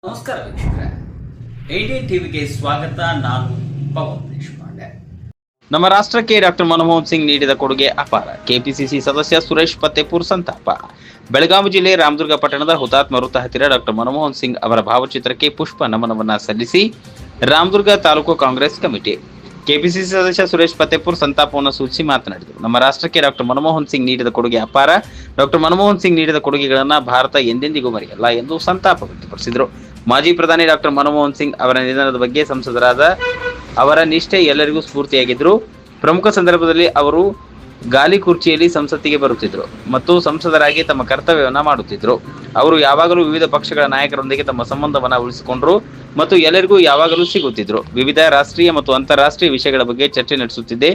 ನಮಸ್ಕಾರ ವೀಕ್ಷಕರೇ, 18 ಟಿವಿಗೆ ಸ್ವಾಗತ. ನಾನು ಪವನ್ ದೇಶಪಾಂಡೆ. ನಮ್ಮ ರಾಷ್ಟ್ರಕ್ಕೆ ಡಾಕ್ಟರ್ ಮನಮೋಹನ್ ಸಿಂಗ್ ನೀಡಿದ ಕೊಡುಗೆ ಅಪಾರ. ಕೆಪಿಸಿಸಿ ಸದಸ್ಯ ಸುರೇಶ್ ಫತ್ತೇಪುರ್ ಸಂತಾಪ. ಬೆಳಗಾವಿ ಜಿಲ್ಲೆ ರಾಮದುರ್ಗ ಪಟ್ಟಣದ ಹುತಾತ್ಮ ವೃತ್ತ ಹತ್ತಿರ ಡಾಕ್ಟರ್ ಮನಮೋಹನ್ ಸಿಂಗ್ ಅವರ ಭಾವಚಿತ್ರಕ್ಕೆ ಪುಷ್ಪ ನಮನವನ್ನ ಸಲ್ಲಿಸಿ ರಾಮದುರ್ಗ ತಾಲೂಕು ಕಾಂಗ್ರೆಸ್ ಕಮಿಟಿ ಕೆಪಿಸಿಸಿ ಸದಸ್ಯ ಸುರೇಶ್ ಫತ್ತೇಪುರ್ ಸಂತಾಪವನ್ನು ಸೂಚಿಸಿ ಮಾತನಾಡಿದರು. ನಮ್ಮ ರಾಷ್ಟ್ರಕ್ಕೆ ಡಾಕ್ಟರ್ ಮನಮೋಹನ್ ಸಿಂಗ್ ನೀಡಿದ ಕೊಡುಗೆ ಅಪಾರ. ಡಾಕ್ಟರ್ ಮನಮೋಹನ್ ಸಿಂಗ್ ನೀಡಿದ ಕೊಡುಗೆಗಳನ್ನು ಭಾರತ ಎಂದೆಂದಿಗೂ ಮರೆಯಲ್ಲ ಎಂದು ಸಂತಾಪ ವ್ಯಕ್ತಪಡಿಸಿದರು. ಮಾಜಿ ಪ್ರಧಾನಿ ಡಾಕ್ಟರ್ ಮನಮೋಹನ್ ಸಿಂಗ್ ಅವರ ನಿಧನದ ಬಗ್ಗೆ ಸಂಸದರಾದ ಅವರ ನಿಷ್ಠೆ ಎಲ್ಲರಿಗೂ ಸ್ಫೂರ್ತಿಯಾಗಿದ್ದರು. ಪ್ರಮುಖ ಸಂದರ್ಭದಲ್ಲಿ ಅವರು ಗಾಲಿ ಕುರ್ಚಿಯಲ್ಲಿ ಸಂಸತ್ತಿಗೆ ಬರುತ್ತಿದ್ದರು ಮತ್ತು ಸಂಸದರಾಗಿ ತಮ್ಮ ಕರ್ತವ್ಯವನ್ನ ಮಾಡುತ್ತಿದ್ದರು. ಅವರು ಯಾವಾಗಲೂ ವಿವಿಧ ಪಕ್ಷಗಳ ನಾಯಕರೊಂದಿಗೆ ತಮ್ಮ ಸಂಬಂಧವನ್ನ ಉಳಿಸಿಕೊಂಡರು ಮತ್ತು ಎಲ್ಲರಿಗೂ ಯಾವಾಗಲೂ ಸಿಗುತ್ತಿದ್ದರು. ವಿವಿಧ ರಾಷ್ಟ್ರೀಯ ಮತ್ತು ಅಂತಾರಾಷ್ಟ್ರೀಯ ವಿಷಯಗಳ ಬಗ್ಗೆ ಚರ್ಚೆ ನಡೆಸುತ್ತಿದ್ದೆ.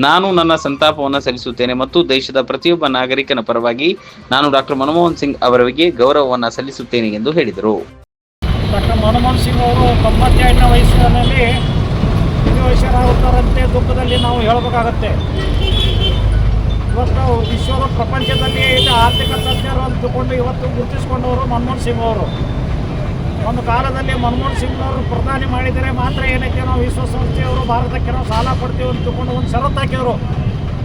ನಾನು ನನ್ನ ಸಂತಾಪವನ್ನು ಸಲ್ಲಿಸುತ್ತೇನೆ ಮತ್ತು ದೇಶದ ಪ್ರತಿಯೊಬ್ಬ ನಾಗರಿಕನ ಪರವಾಗಿ ನಾನು ಡಾಕ್ಟರ್ ಮನಮೋಹನ್ ಸಿಂಗ್ ಅವರಿಗೆ ಗೌರವವನ್ನು ಸಲ್ಲಿಸುತ್ತೇನೆ ಎಂದು ಹೇಳಿದರು. ಡಾಕ್ಟರ್ ಮನಮೋಹನ್ ಸಿಂಗ್ ಅವರು 92ನೇ ವಯಸ್ಸಿನಲ್ಲಿ ವಿಧಿವಶರಾಗುತ್ತಾರಂತೆ ದುಃಖದಲ್ಲಿ ನಾವು ಹೇಳಬೇಕಾಗತ್ತೆ. ಇವತ್ತು ವಿಶ್ವದ ಪ್ರಪಂಚದಲ್ಲಿ ಆರ್ಥಿಕ ತಜ್ಞರು ಅಂತಕೊಂಡು ಇವತ್ತು ಗುರುತಿಸಿಕೊಂಡವರು ಮನಮೋಹನ್ ಸಿಂಗ್ ಅವರು. ಒಂದು ಕಾಲದಲ್ಲಿ ಮನಮೋಹನ್ ಸಿಂಗ್ ಅವರು ಪ್ರಧಾನಿ ಮಾಡಿದರೆ ಮಾತ್ರ ಏನೈತೆ ನಾವು ವಿಶ್ವಸಂಸ್ಥೆಯವರು ಭಾರತಕ್ಕೆ ನಾವು ಸಾಲ ಕೊಡ್ತೀವಿ ಅಂತಕೊಂಡು ಒಂದು ಷರತ್ತು ಹಾಕಿದರು.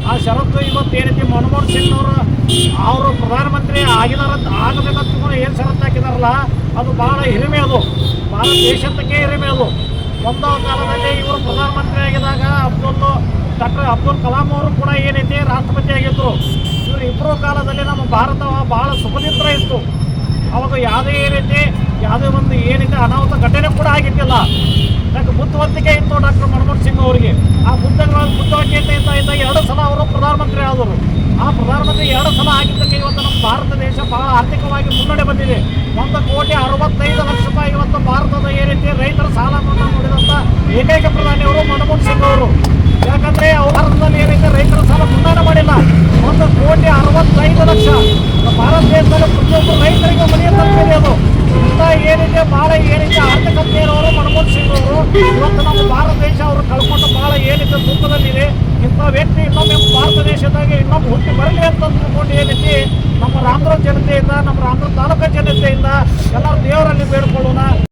ಆ ಷರತ್ತು ಇವತ್ತು ಏನೈತಿ ಮನಮೋಹನ್ ಸಿಂಗ್ ಅವರು ಪ್ರಧಾನಮಂತ್ರಿ ಆಗಬೇಕಂತಕೊಂಡು ಏನು ಷರತ್ತು ಹಾಕಿದಾರಲ್ಲ ಅದು ಭಾಳ ಹಿರಿಮೆ, ಅದು ಭಾರತ ದೇಶಕ್ಕೆ ಹಿರಿಮೆ. ಅದು ಒಂದು ಕಾಲದಲ್ಲಿ ಇವರು ಪ್ರಧಾನಮಂತ್ರಿ ಆಗಿದ್ದಾಗ ಡಾಕ್ಟರ್ ಅಬ್ದುಲ್ ಕಲಾಂ ಅವರು ಕೂಡ ಏನೈತಿ ರಾಷ್ಟ್ರಪತಿ ಆಗಿದ್ದರು. ಇವರು ಇಬ್ಬರು ಕಾಲದಲ್ಲಿ ನಮ್ಮ ಭಾರತ ಭಾಳ ಸುಖನಿದ್ರ ಇತ್ತು. ಅವಾಗ ಯಾವುದೇ ಒಂದು ಏನೈತೆ ಅನಾಹುತ ಘಟನೆ ಕೂಡ ಆಗಿದ್ದಿಲ್ಲ. ಯಾಕೆ ಬುದ್ಧಿವಂತಿಕೆ ಇತ್ತು ಡಾಕ್ಟರ್ ಮನಮೋಹನ್ ಸಿಂಗ್ ಅವರಿಗೆ. ಆ ಬುದ್ಧಿವಂತಿಕೆಯಿಂದ 2 ಸಲ ಅವರು ಪ್ರಧಾನಮಂತ್ರಿ ಆದರು. ಆ ಪ್ರಧಾನಮಂತ್ರಿ 2 ಸಲ ಆಗಿದ್ದಕ್ಕೆ ಇವತ್ತು ನಮ್ಮ ಭಾರತ ದೇಶ ಬಹಳ ಆರ್ಥಿಕವಾಗಿ ಮುನ್ನಡೆ ಬಂದಿದೆ. 1,65,00,000 ರೂಪಾಯಿ ಇವತ್ತು ಭಾರತದ ಏನೈತಿ ರೈತರ ಸಾಲ ಮನ್ನಾ ಮಾಡಿದಂಥ ಏಕೈಕ ಪ್ರಧಾನಿಯವರು ಮನಮೋಹನ್ ಸಿಂಗ್ ಅವರು. ಯಾಕಂದರೆ ಭಾರತದಲ್ಲಿ ಏನೈತೆ ರೈತರ ಸಾಲ ಮನ್ನಾನೇ ಮಾಡಿಲ್ಲ. 1,65,00,000 ಭಾರತ ದೇಶದಲ್ಲಿ ಪ್ರತಿಯೊಬ್ಬರು ರೈತರಿಗೆ ಮನೆಯ ತಲುಪಿದೆ. ಅದು ಇಂಥ ಏನೈತೆ ಭಾಳ ಆರ್ಥಿಕತೆಯವರು ಮನಮೋಹನ್ ಸಿಂಗ್ ಅವರು. ಇವತ್ತು ನಮ್ಮ ಭಾರತ ದೇಶ ಅವರು ಕಳ್ಕೊಂಡು ಭಾಳ ಏನೈತೆ ದುಃಖದಲ್ಲಿದೆ. ಇಂಥ ವ್ಯಕ್ತಿ ಇನ್ನೊಮ್ಮೆ ಭಾರತ ದೇಶದಾಗೆ ಇನ್ನೊಮ್ಮೆ ಹುಟ್ಟಿ ಬರಲಿ ಅಂತ ಅಂದ್ಕೊಂಡು ಏನೈತಿ ನಮ್ಮ ರಾಮದುರ್ಗ ಜನತೆಯಿಂದ, ನಮ್ಮ ರಾಮದುರ್ಗ ತಾಲೂಕು ಜನತೆಯಿಂದ ಎಲ್ಲರೂ ದೇವರಲ್ಲಿ ಬೇಡ್ಕೊಳ್ಳೋಣ.